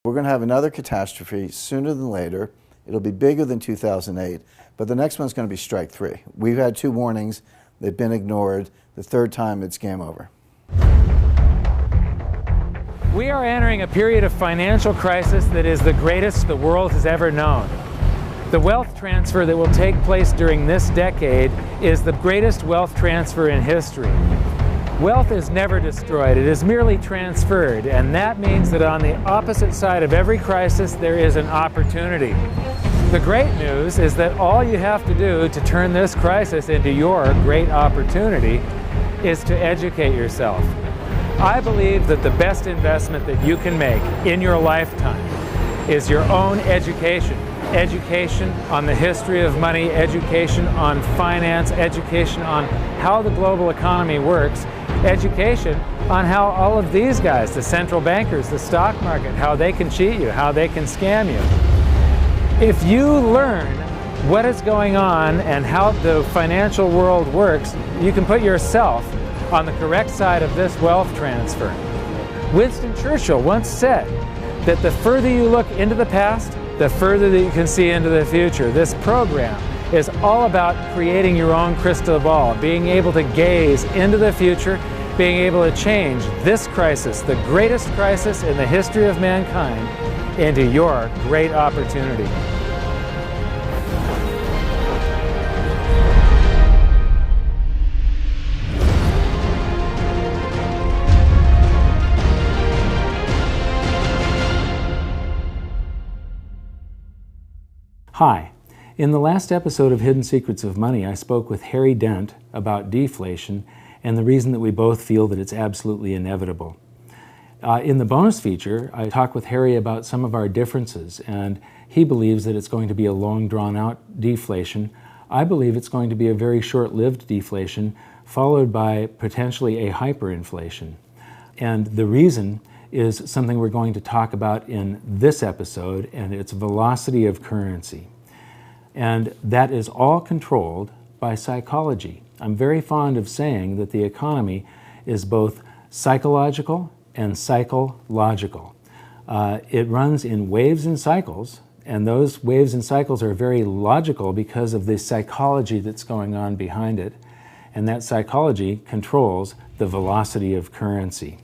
We're going to have another catastrophe sooner than later. It'll be bigger than 2008, but the next one's going to be strike 3. We've had 2 warnings. They've been ignored. The 3rd time, it's game over. We are entering a period of financial crisis that is the greatest the world has ever known. The wealth transfer that will take place during this decade is the greatest wealth transfer in history. Wealth is never destroyed, it is merely transferred, and that means that on the opposite side of every crisis there is an opportunity. The great news is that all you have to do to turn this crisis into your great opportunity is to educate yourself. I believe that the best investment that you can make in your lifetime is your own education. Education on the history of money, education on finance, education on how the global economy works, education on how all of these guys, the central bankers, the stock market, how they can cheat you, how they can scam you. If you learn what is going on and how the financial world works, you can put yourself on the correct side of this wealth transfer. Winston Churchill once said that the further you look into the past, the further that you can see into the future. This program is all about creating your own crystal ball, being able to gaze into the future, being able to change this crisis, the greatest crisis in the history of mankind, into your great opportunity. Hi. In the last episode of Hidden Secrets of Money, I spoke with Harry Dent about deflation and the reason that we both feel that it's absolutely inevitable. In the bonus feature, I talked with Harry about some of our differences, and he believes that it's going to be a long, drawn-out deflation. I believe it's going to be a very short-lived deflation, followed by potentially a hyperinflation. And the reason is something we're going to talk about in this episode, and it's velocity of currency. And that is all controlled by psychology. I'm very fond of saying that the economy is both psychological and psychological. It runs in waves and cycles, and those waves and cycles are very logical because of the psychology that's going on behind it, and that psychology controls the velocity of currency.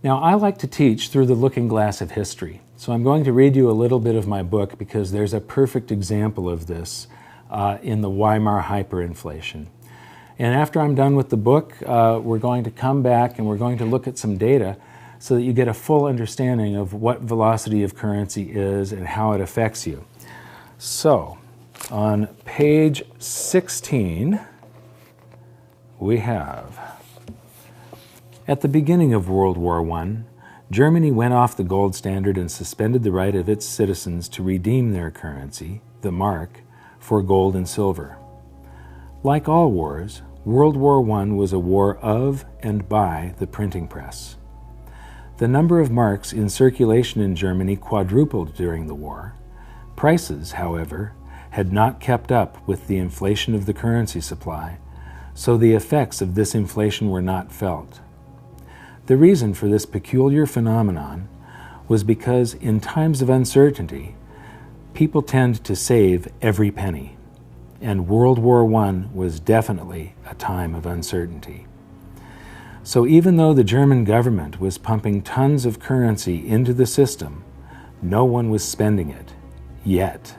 Now, I like to teach through the looking glass of history, so I'm going to read you a little bit of my book because there's a perfect example of this in the Weimar hyperinflation. And after I'm done with the book, we're going to come back and we're going to look at some data so that you get a full understanding of what velocity of currency is and how it affects you. So, on page 16, we have: at the beginning of World War I, Germany went off the gold standard and suspended the right of its citizens to redeem their currency, the mark, for gold and silver. Like all wars, World War I was a war of and by the printing press. The number of marks in circulation in Germany quadrupled during the war. Prices, however, had not kept up with the inflation of the currency supply, so the effects of this inflation were not felt. The reason for this peculiar phenomenon was because in times of uncertainty, people tend to save every penny, and World War I was definitely a time of uncertainty. So even though the German government was pumping tons of currency into the system, no one was spending it, yet.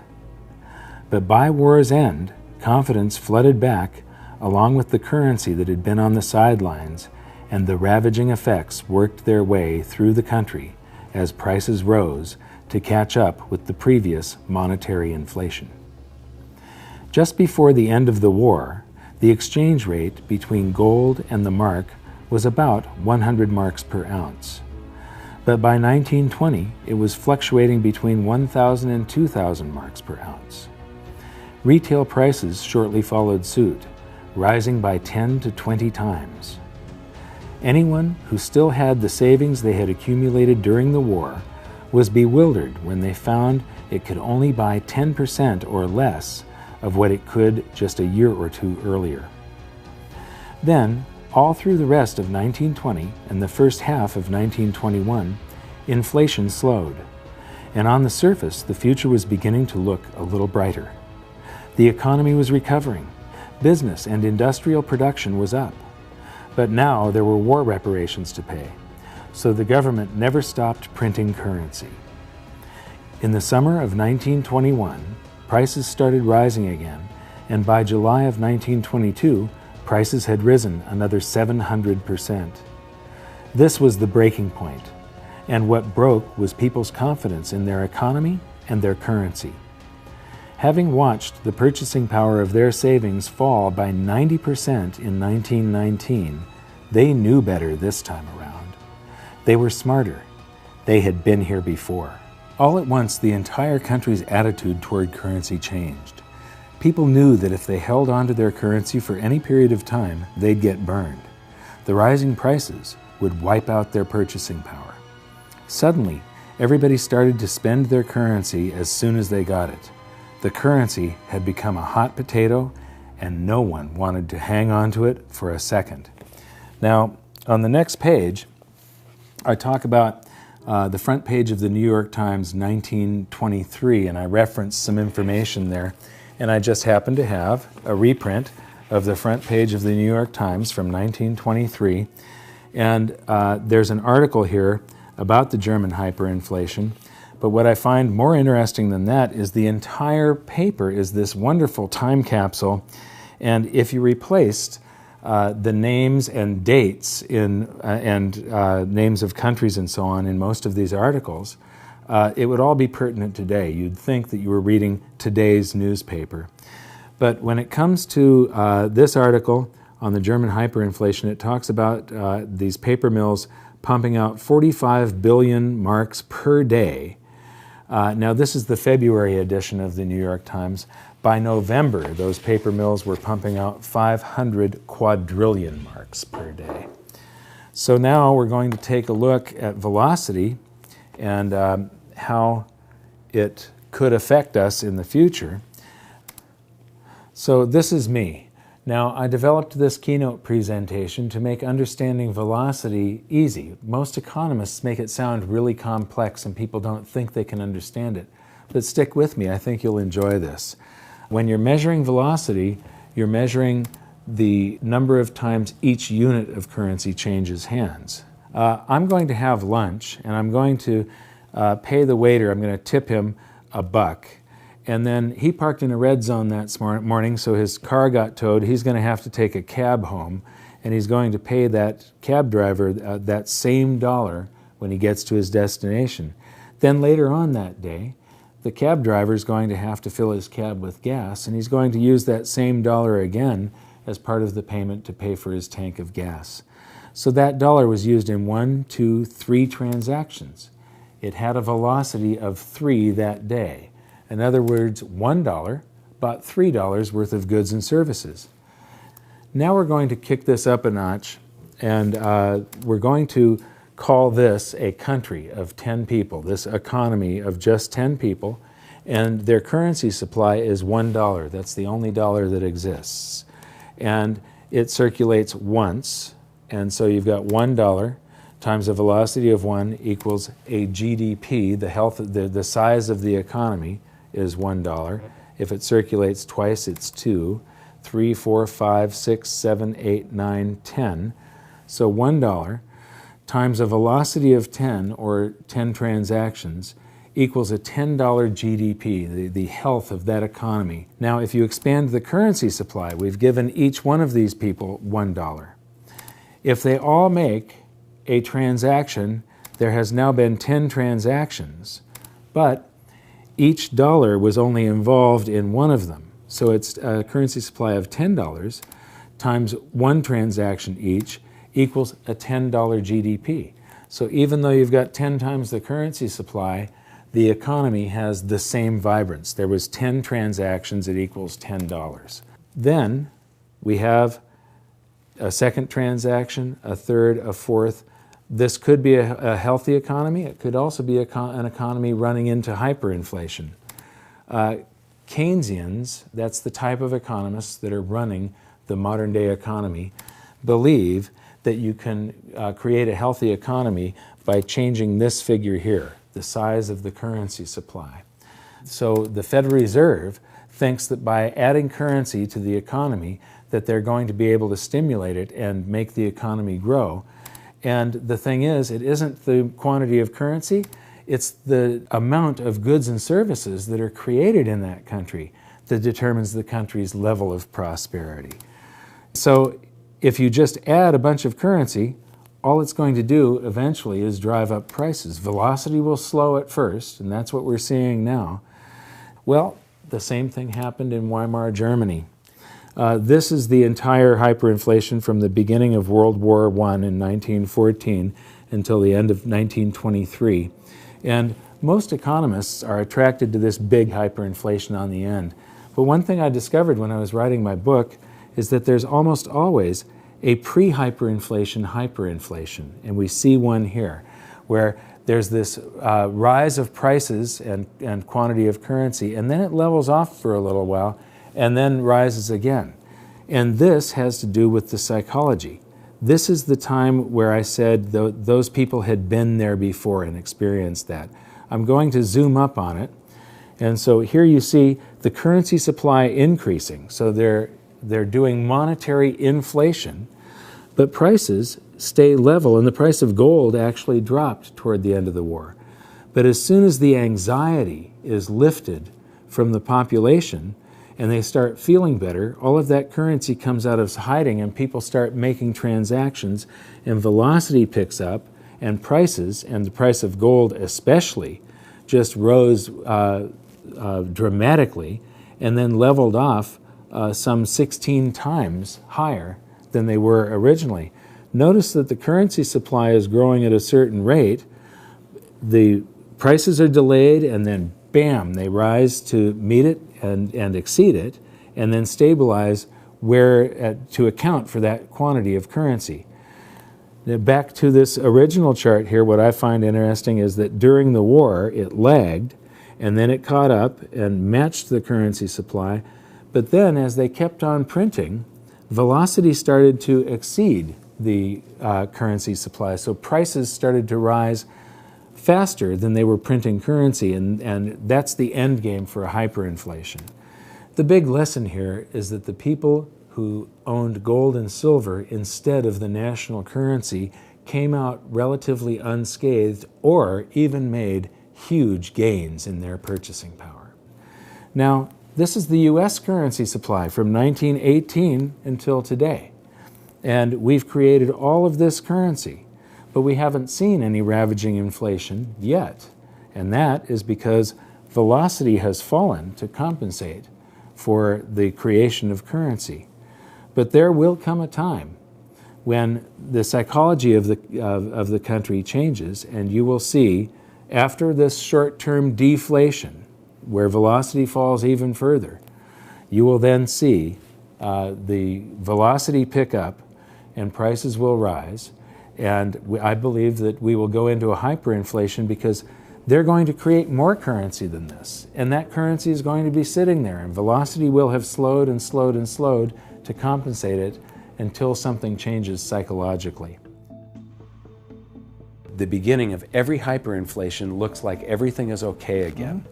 But by war's end, confidence flooded back along with the currency that had been on the sidelines, and the ravaging effects worked their way through the country as prices rose to catch up with the previous monetary inflation. Just before the end of the war, the exchange rate between gold and the mark was about 100 marks per ounce. But by 1920, it was fluctuating between 1,000 and 2,000 marks per ounce. Retail prices shortly followed suit, rising by 10 to 20 times. Anyone who still had the savings they had accumulated during the war was bewildered when they found it could only buy 10% or less of what it could just a year or two earlier. Then, all through the rest of 1920 and the first half of 1921, inflation slowed, and on the surface, the future was beginning to look a little brighter. The economy was recovering. Business and industrial production was up. But now there were war reparations to pay, so the government never stopped printing currency. In the summer of 1921, prices started rising again, and by July of 1922, prices had risen another 700%. This was the breaking point, and what broke was people's confidence in their economy and their currency. Having watched the purchasing power of their savings fall by 90% in 1919, they knew better this time around. They were smarter. They had been here before. All at once, the entire country's attitude toward currency changed. People knew that if they held on to their currency for any period of time, they'd get burned. The rising prices would wipe out their purchasing power. Suddenly, everybody started to spend their currency as soon as they got it. The currency had become a hot potato, and no one wanted to hang on to it for a second. Now, on the next page, I talk about the front page of the New York Times 1923, and I reference some information there. And I just happen to have a reprint of the front page of the New York Times from 1923. And there's an article here about the German hyperinflation. But what I find more interesting than that is the entire paper is this wonderful time capsule. And if you replaced the names and dates and names of countries and so on in most of these articles, it would all be pertinent today. You'd think that you were reading today's newspaper. But when it comes to this article on the German hyperinflation, it talks about these paper mills pumping out 45 billion marks per day. Now, this is the February edition of the New York Times. By November, those paper mills were pumping out 500 quadrillion marks per day. So now we're going to take a look at velocity and how it could affect us in the future. So this is me. Now, I developed this keynote presentation to make understanding velocity easy. Most economists make it sound really complex and people don't think they can understand it. But stick with me, I think you'll enjoy this. When you're measuring velocity, you're measuring the number of times each unit of currency changes hands. I'm going to have lunch, and I'm going to pay the waiter. I'm going to tip him $1. And then he parked in a red zone that morning, so his car got towed. He's going to have to take a cab home, and he's going to pay that cab driver that same dollar when he gets to his destination. Then later on that day, the cab driver is going to have to fill his cab with gas, and he's going to use that same dollar again as part of the payment to pay for his tank of gas. So that dollar was used in 1, 2, 3 transactions. It had a velocity of 3 that day. In other words, $1 bought $3 worth of goods and services. Now we're going to kick this up a notch, and we're going to call this a country of 10 people, this economy of just 10 people, and their currency supply is $1. That's the only dollar that exists. And it circulates once, and so you've got $1 times a velocity of 1 equals a GDP, the size of the economy is $1. If it circulates twice, it's 2, 3, 4, 5, 6, 7, 8, 9, 10. So $1 times a velocity of 10, or 10 transactions, equals a $10 GDP, the health of that economy. Now, if you expand the currency supply, we've given each one of these people $1. If they all make a transaction, there has now been 10 transactions, but each dollar was only involved in one of them. So it's a currency supply of $10 times 1 transaction each equals a $10 GDP. So even though you've got 10 times the currency supply, the economy has the same vibrance. There was 10 transactions, it equals $10. Then we have a second transaction, a third, a fourth. This could be a healthy economy. It could also be an economy running into hyperinflation. Keynesians, that's the type of economists that are running the modern day economy, believe that you can create a healthy economy by changing this figure here. the size of the currency supply. So the Federal Reserve thinks that by adding currency to the economy, that they're going to be able to stimulate it and make the economy grow. And the thing is, it isn't the quantity of currency, it's the amount of goods and services that are created in that country that determines the country's level of prosperity. So if you just add a bunch of currency, all it's going to do eventually is drive up prices. Velocity will slow at first, and that's what we're seeing now. Well, the same thing happened in Weimar Germany. This is the entire hyperinflation from the beginning of World War I in 1914 until the end of 1923. And most economists are attracted to this big hyperinflation on the end. But one thing I discovered when I was writing my book is that there's almost always a pre-hyperinflation hyperinflation. And we see one here, where there's this rise of prices and quantity of currency, and then it levels off for a little while, and then rises again. And this has to do with the psychology. This is the time where I said those people had been there before and experienced that. I'm going to zoom up on it. And so here you see the currency supply increasing. So they're doing monetary inflation, but prices stay level, and the price of gold actually dropped toward the end of the war. But as soon as the anxiety is lifted from the population and they start feeling better, all of that currency comes out of hiding and people start making transactions, and velocity picks up, and prices, and the price of gold especially, just rose dramatically and then leveled off some 16 times higher than they were originally. Notice that the currency supply is growing at a certain rate, the prices are delayed, and then bam, they rise to meet it and exceed it, and then stabilize to account for that quantity of currency. Now back to this original chart here, what I find interesting is that during the war it lagged, and then it caught up and matched the currency supply, but then as they kept on printing, velocity started to exceed the currency supply. So prices started to rise faster than they were printing currency, and that's the end game for a hyperinflation. The big lesson here is that the people who owned gold and silver instead of the national currency came out relatively unscathed, or even made huge gains in their purchasing power. Now, this is the US currency supply from 1918 until today. And we've created all of this currency, but we haven't seen any ravaging inflation yet. And that is because velocity has fallen to compensate for the creation of currency. But there will come a time when the psychology of the country changes, and you will see, after this short-term deflation, where velocity falls even further, you will then see the velocity pick up and prices will rise. And I believe that we will go into a hyperinflation because they're going to create more currency than this. And that currency is going to be sitting there, and velocity will have slowed and slowed and slowed to compensate it until something changes psychologically. The beginning of every hyperinflation looks like everything is okay again.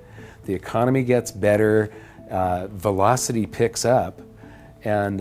The economy gets better, velocity picks up, and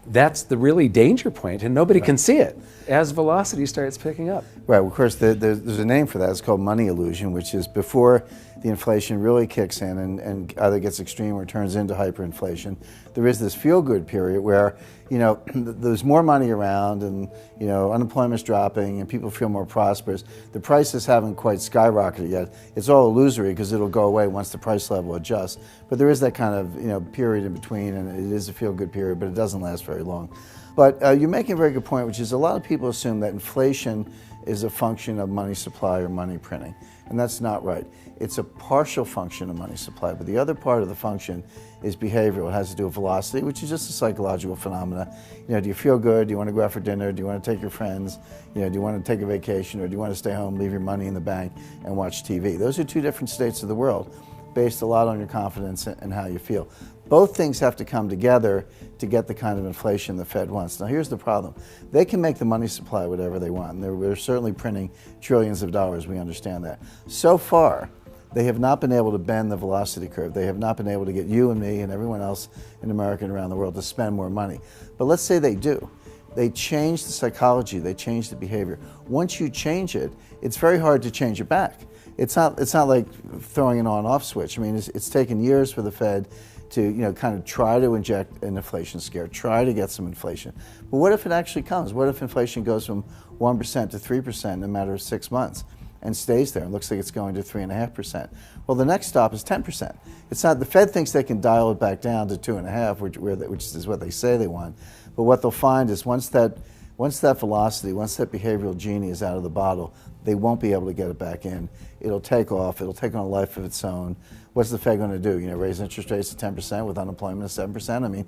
that's the really danger point, and nobody can see it as velocity starts picking up. Right, well, of course, there's a name for that. It's called money illusion, which is before the inflation really kicks in and either gets extreme or turns into hyperinflation. There is this feel-good period where, you know, there's more money around, and, you know, unemployment's dropping and people feel more prosperous. The prices haven't quite skyrocketed yet. It's all illusory because it'll go away once the price level adjusts. But there is that kind of, you know, period in between, and it is a feel-good period, but it doesn't last very long. But you're making a very good point, which is a lot of people assume that inflation is a function of money supply or money printing, and that's not right. It's a partial function of money supply, but the other part of the function is behavioral. It has to do with velocity, which is just a psychological phenomena. You know, do you feel good? Do you want to go out for dinner? Do you want to take your friends? You know, do you want to take a vacation, or do you want to stay home, leave your money in the bank, and watch TV? Those are two different states of the world. based a lot on your confidence and how you feel. Both things have to come together to get the kind of inflation the Fed wants. Now here's the problem. They can make the money supply whatever they want. They're certainly printing trillions of dollars, we understand that. So far, they have not been able to bend the velocity curve. They have not been able to get you and me and everyone else in America and around the world to spend more money. But let's say they do. They change the psychology, they change the behavior. Once you change it, it's very hard to change it back. It's not like throwing an on-off switch. I mean, it's taken years for the Fed to kind of try to inject an inflation scare, try to get some inflation. But what if it actually comes? What if inflation goes from 1% to 3% in a matter of 6 months and stays there and looks like it's going to 3.5%? Well, the next stop is 10%. It's not, the Fed thinks they can dial it back down to 2.5%, which is what they say they want. But what they'll find is once that velocity, once that behavioral genie is out of the bottle, they won't be able to get it back in. It'll take off. It'll take on a life of its own. What's the Fed going to do? Raise interest rates to 10% with unemployment of 7%? I mean,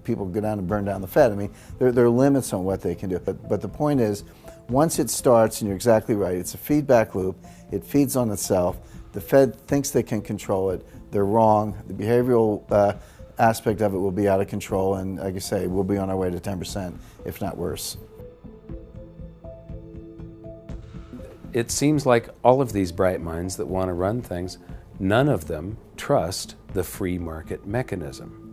people go down and burn down the Fed. I mean, there are limits on what they can do. But the point is, once it starts, and you're exactly right, it's a feedback loop. It feeds on itself. The Fed thinks they can control it. They're wrong. The behavioral aspect of it will be out of control, and like I say, we'll be on our way to 10%, if not worse. It seems like all of these bright minds that want to run things, none of them trust the free market mechanism.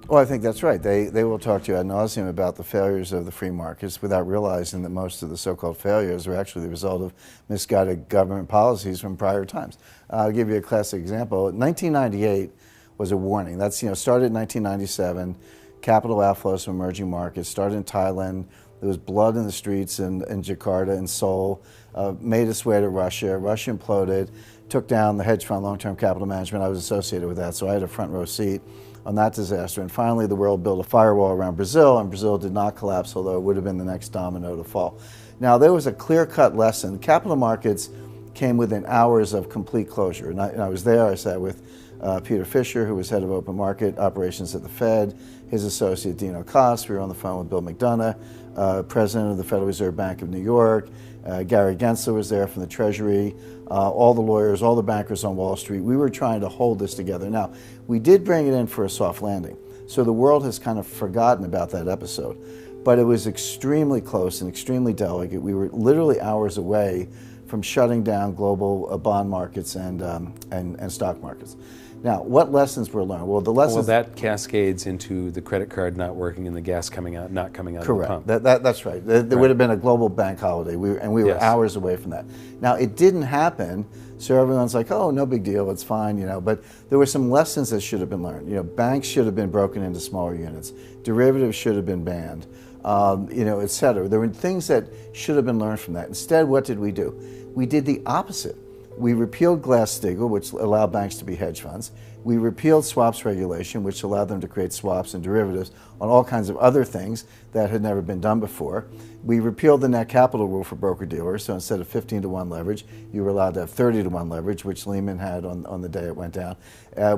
Well, I think that's right. They will talk to you ad nauseum about the failures of the free markets without realizing that most of the so-called failures are actually the result of misguided government policies from prior times. I'll give you a classic example. 1998 was a warning. That's, started in 1997, capital outflows from emerging markets, started in Thailand. There was blood in the streets in Jakarta and Seoul, made its way to Russia. Russia imploded, took down the hedge fund long-term capital management. I was associated with that, so I had a front row seat on that disaster. And finally, the world built a firewall around Brazil, and Brazil did not collapse, although it would have been the next domino to fall. Now, there was a clear-cut lesson. Capital markets came within hours of complete closure. And I was there. I sat with Peter Fisher, who was head of open market operations at the Fed, his associate Dino Cost. We were on the phone with Bill McDonough, president of the Federal Reserve Bank of New York. Gary Gensler was there from the Treasury, all the lawyers, all the bankers on Wall Street. We were trying to hold this together. Now, we did bring it in for a soft landing, so the world has kind of forgotten about that episode. But it was extremely close and extremely delicate. We were literally hours away from shutting down global bond markets and stock markets. Now, what lessons were learned? Well, the lessons... Well, that cascades into the credit card not working and the gas coming out, not coming out Correct. of the pump. That's right. There would have been a global bank holiday, we were Yes. hours away from that. Now, it didn't happen, so everyone's like, oh, no big deal, it's fine, but there were some lessons that should have been learned. Banks should have been broken into smaller units. Derivatives should have been banned, et cetera. There were things that should have been learned from that. Instead, what did we do? We did the opposite. We repealed Glass-Steagall, which allowed banks to be hedge funds. We repealed swaps regulation, which allowed them to create swaps and derivatives on all kinds of other things that had never been done before. We repealed the net capital rule for broker-dealers, so instead of 15-to-1 leverage, you were allowed to have 30-to-1 leverage, which Lehman had on the day it went down.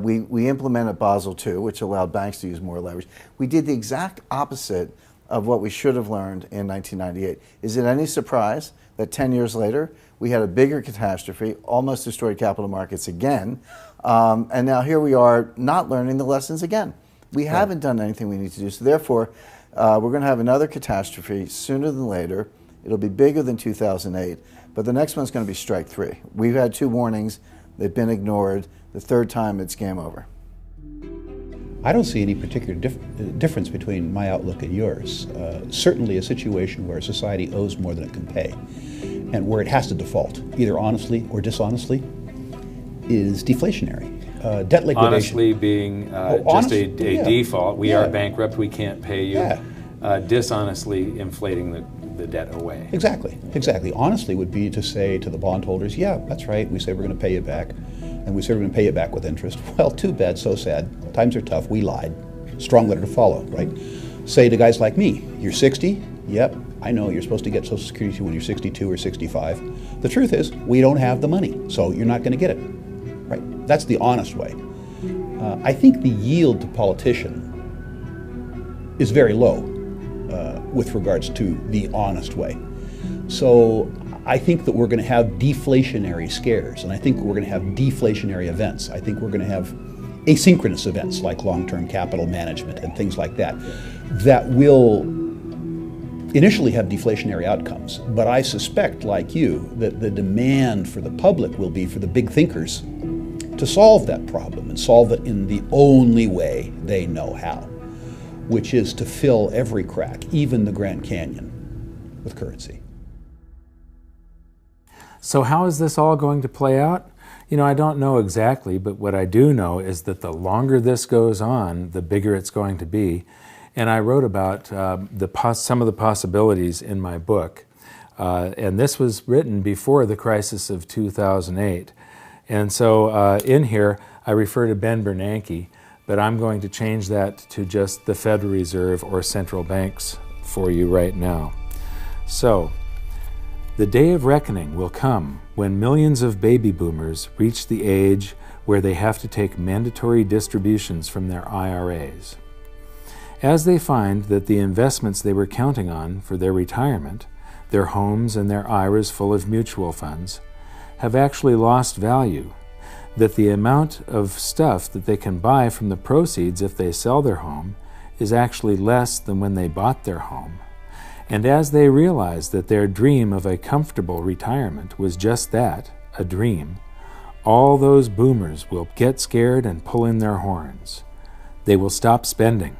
We implemented Basel II, which allowed banks to use more leverage. We did the exact opposite of what we should have learned in 1998. Is it any surprise that 10 years later, we had a bigger catastrophe, almost destroyed capital markets again, and now here we are not learning the lessons again. We haven't done anything we need to do, so therefore, we're going to have another catastrophe sooner than later. It'll be bigger than 2008, but the next one's going to be strike three. We've had 2 warnings, they've been ignored. The third time, it's game over. I don't see any particular difference between my outlook and yours. Certainly a situation where society owes more than it can pay, and where it has to default, either honestly or dishonestly, is deflationary. Debt liquidation. Honestly being just a default. We are bankrupt, we can't pay you. Yeah. Dishonestly inflating the debt away. Exactly. Honestly would be to say to the bondholders, yeah, that's right, we say we're going to pay you back, and we say we're going to pay you back with interest. Well, too bad, so sad. Times are tough, we lied. Strong letter to follow, right? Say to guys like me, you're 60? Yep, I know you're supposed to get Social Security when you're 62 or 65. The truth is, we don't have the money, so you're not going to get it, right? That's the honest way. I think the yield to politician is very low with regards to the honest way. So I think that we're going to have deflationary scares, and I think we're going to have deflationary events. I think we're going to have asynchronous events like long-term capital management and things like that, that will initially have deflationary outcomes. But I suspect, like you, that the demand for the public will be for the big thinkers to solve that problem and solve it in the only way they know how, which is to fill every crack, even the Grand Canyon, with currency. So how is this all going to play out? You know, I don't know exactly, but what I do know is that the longer this goes on, the bigger it's going to be. And I wrote about some of the possibilities in my book. And this was written before the crisis of 2008. And so in here, I refer to Ben Bernanke, but I'm going to change that to just the Federal Reserve or central banks for you right now. So, the day of reckoning will come when millions of baby boomers reach the age where they have to take mandatory distributions from their IRAs. As they find that the investments they were counting on for their retirement, their homes and their IRAs full of mutual funds, have actually lost value, that the amount of stuff that they can buy from the proceeds if they sell their home is actually less than when they bought their home. And as they realize that their dream of a comfortable retirement was just that, a dream, all those boomers will get scared and pull in their horns. They will stop spending.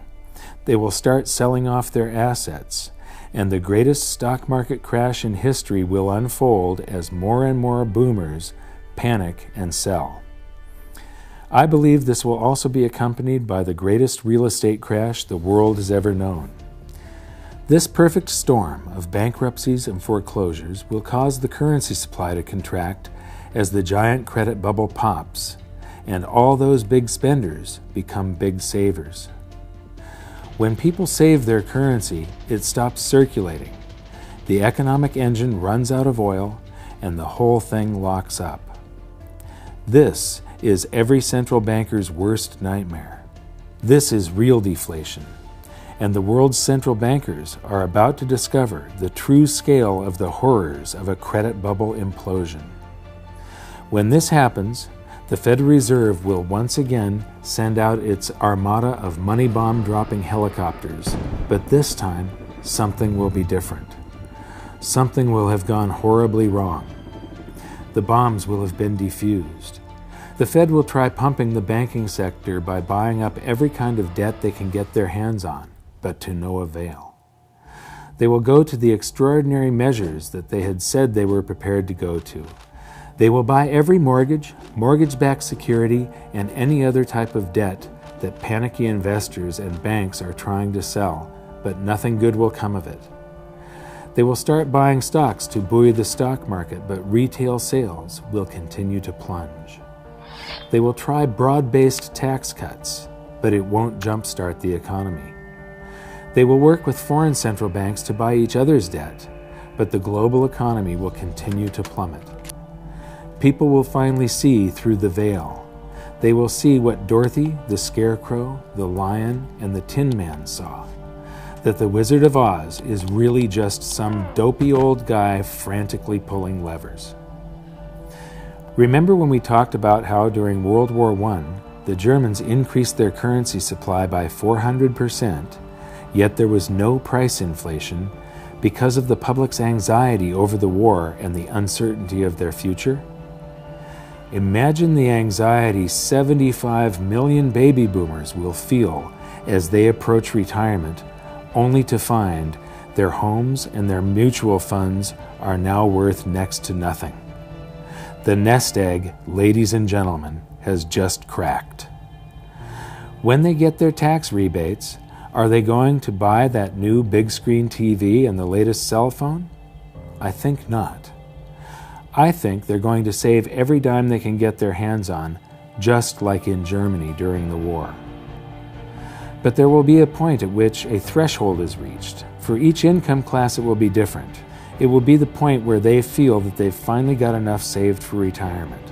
They will start selling off their assets, and the greatest stock market crash in history will unfold as more and more boomers panic and sell. I believe this will also be accompanied by the greatest real estate crash the world has ever known. This perfect storm of bankruptcies and foreclosures will cause the currency supply to contract as the giant credit bubble pops, and all those big spenders become big savers. When people save their currency, it stops circulating. The economic engine runs out of oil, and the whole thing locks up. This is every central banker's worst nightmare. This is real deflation. And the world's central bankers are about to discover the true scale of the horrors of a credit bubble implosion. When this happens, the Federal Reserve will once again send out its armada of money bomb dropping helicopters, but this time something will be different. Something will have gone horribly wrong. The bombs will have been defused. The Fed will try pumping the banking sector by buying up every kind of debt they can get their hands on, but to no avail. They will go to the extraordinary measures that they had said they were prepared to go to. They will buy every mortgage, mortgage-backed security, and any other type of debt that panicky investors and banks are trying to sell, but nothing good will come of it. They will start buying stocks to buoy the stock market, but retail sales will continue to plunge. They will try broad-based tax cuts, but it won't jumpstart the economy. They will work with foreign central banks to buy each other's debt, but the global economy will continue to plummet. People will finally see through the veil. They will see what Dorothy, the Scarecrow, the Lion, and the Tin Man saw, that the Wizard of Oz is really just some dopey old guy frantically pulling levers. Remember when we talked about how during World War I, the Germans increased their currency supply by 400%, yet there was no price inflation because of the public's anxiety over the war and the uncertainty of their future? Imagine the anxiety 75 million baby boomers will feel as they approach retirement, only to find their homes and their mutual funds are now worth next to nothing. The nest egg, ladies and gentlemen, has just cracked. When they get their tax rebates, are they going to buy that new big screen TV and the latest cell phone? I think not. I think they're going to save every dime they can get their hands on, just like in Germany during the war. But there will be a point at which a threshold is reached. For each income class it will be different. It will be the point where they feel that they've finally got enough saved for retirement.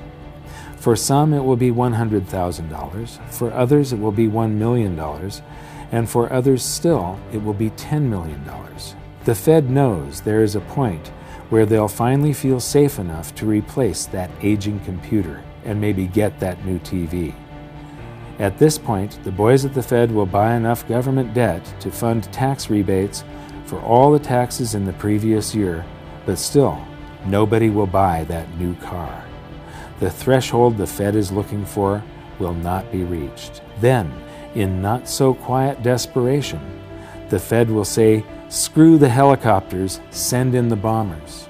For some it will be $100,000, for others it will be $1 million, and for others still it will be $10 million. The Fed knows there is a point where they'll finally feel safe enough to replace that aging computer and maybe get that new TV. At this point, the boys at the Fed will buy enough government debt to fund tax rebates for all the taxes in the previous year, but still, nobody will buy that new car. The threshold the Fed is looking for will not be reached. Then, in not-so-quiet desperation, the Fed will say, "Screw the helicopters, send in the bombers."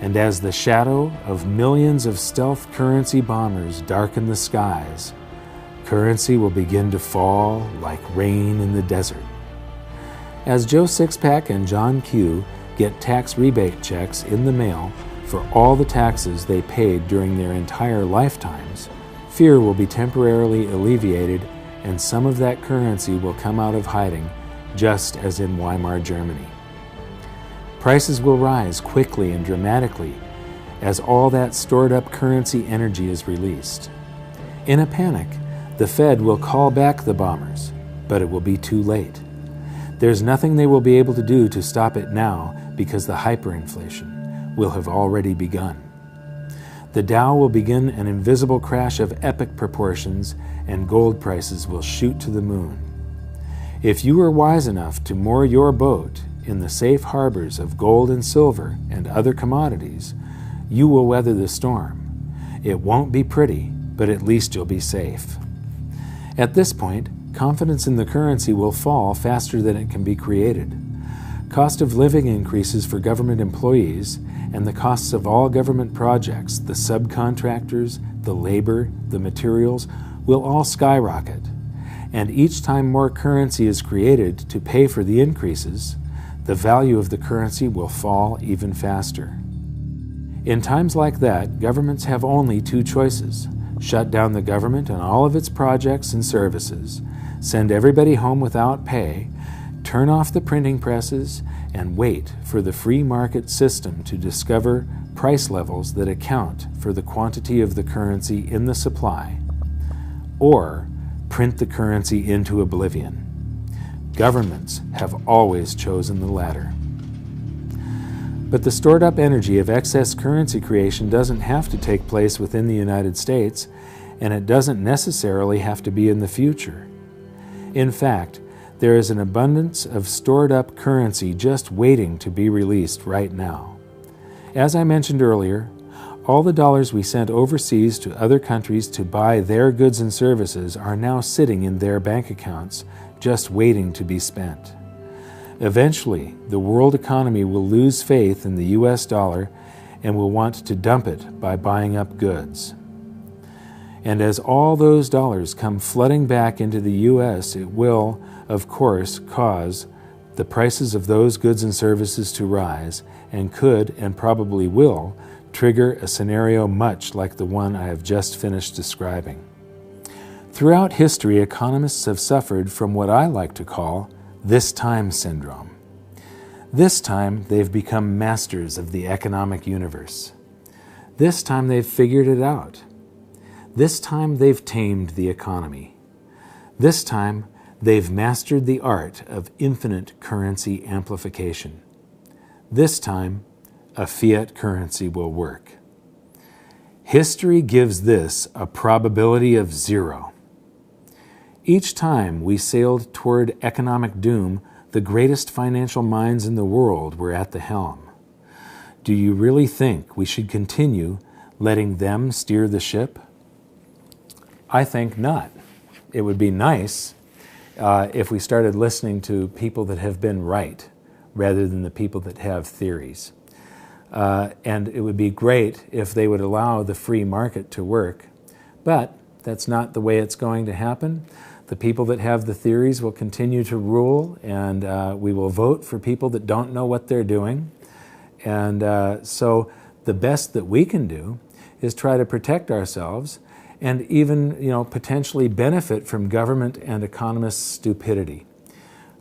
And as the shadow of millions of stealth currency bombers darken the skies, currency will begin to fall like rain in the desert. As Joe Sixpack and John Q get tax rebate checks in the mail for all the taxes they paid during their entire lifetimes, fear will be temporarily alleviated and some of that currency will come out of hiding, just as in Weimar Germany. Prices will rise quickly and dramatically as all that stored-up currency energy is released. In a panic, the Fed will call back the bombers, but it will be too late. There's nothing they will be able to do to stop it now because the hyperinflation will have already begun. The Dow will begin an invisible crash of epic proportions and gold prices will shoot to the moon. If you are wise enough to moor your boat in the safe harbors of gold and silver and other commodities, you will weather the storm. It won't be pretty, but at least you'll be safe. At this point, confidence in the currency will fall faster than it can be created. Cost of living increases for government employees, and the costs of all government projects, the subcontractors, the labor, the materials, will all skyrocket. And each time more currency is created to pay for the increases, the value of the currency will fall even faster. In times like that, governments have only two choices: shut down the government and all of its projects and services, send everybody home without pay, turn off the printing presses, and wait for the free market system to discover price levels that account for the quantity of the currency in the supply, or print the currency into oblivion. Governments have always chosen the latter. But the stored-up energy of excess currency creation doesn't have to take place within the United States, and it doesn't necessarily have to be in the future. In fact, there is an abundance of stored-up currency just waiting to be released right now. As I mentioned earlier, all the dollars we sent overseas to other countries to buy their goods and services are now sitting in their bank accounts, just waiting to be spent. Eventually, the world economy will lose faith in the US dollar and will want to dump it by buying up goods. And as all those dollars come flooding back into the US, it will, of course, cause the prices of those goods and services to rise, and could, and probably will, trigger a scenario much like the one I have just finished describing. Throughout history, economists have suffered from what I like to call this time syndrome. This time, they've become masters of the economic universe. This time, they've figured it out. This time, they've tamed the economy. This time, they've mastered the art of infinite currency amplification. This time, a fiat currency will work. History gives this a probability of 0. Each time we sailed toward economic doom, the greatest financial minds in the world were at the helm. Do you really think we should continue letting them steer the ship? I think not. It would be nice if we started listening to people that have been right rather than the people that have theories. And it would be great if they would allow the free market to work, but that's not the way it's going to happen. The people that have the theories will continue to rule, and we will vote for people that don't know what they're doing. And so the best that we can do is try to protect ourselves and even, potentially benefit from government and economists' stupidity.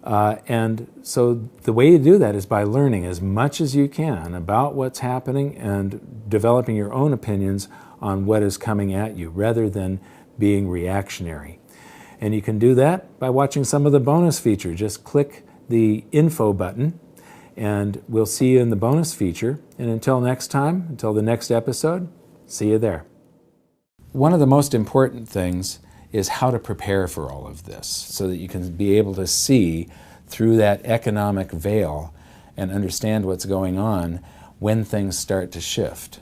And so the way you do that is by learning as much as you can about what's happening and developing your own opinions on what is coming at you, rather than being reactionary. And you can do that by watching some of the bonus feature. Just click the info button And we'll see you in the bonus feature. And until next time, until the next episode, see you there. One of the most important things is how to prepare for all of this so that you can be able to see through that economic veil and understand what's going on when things start to shift.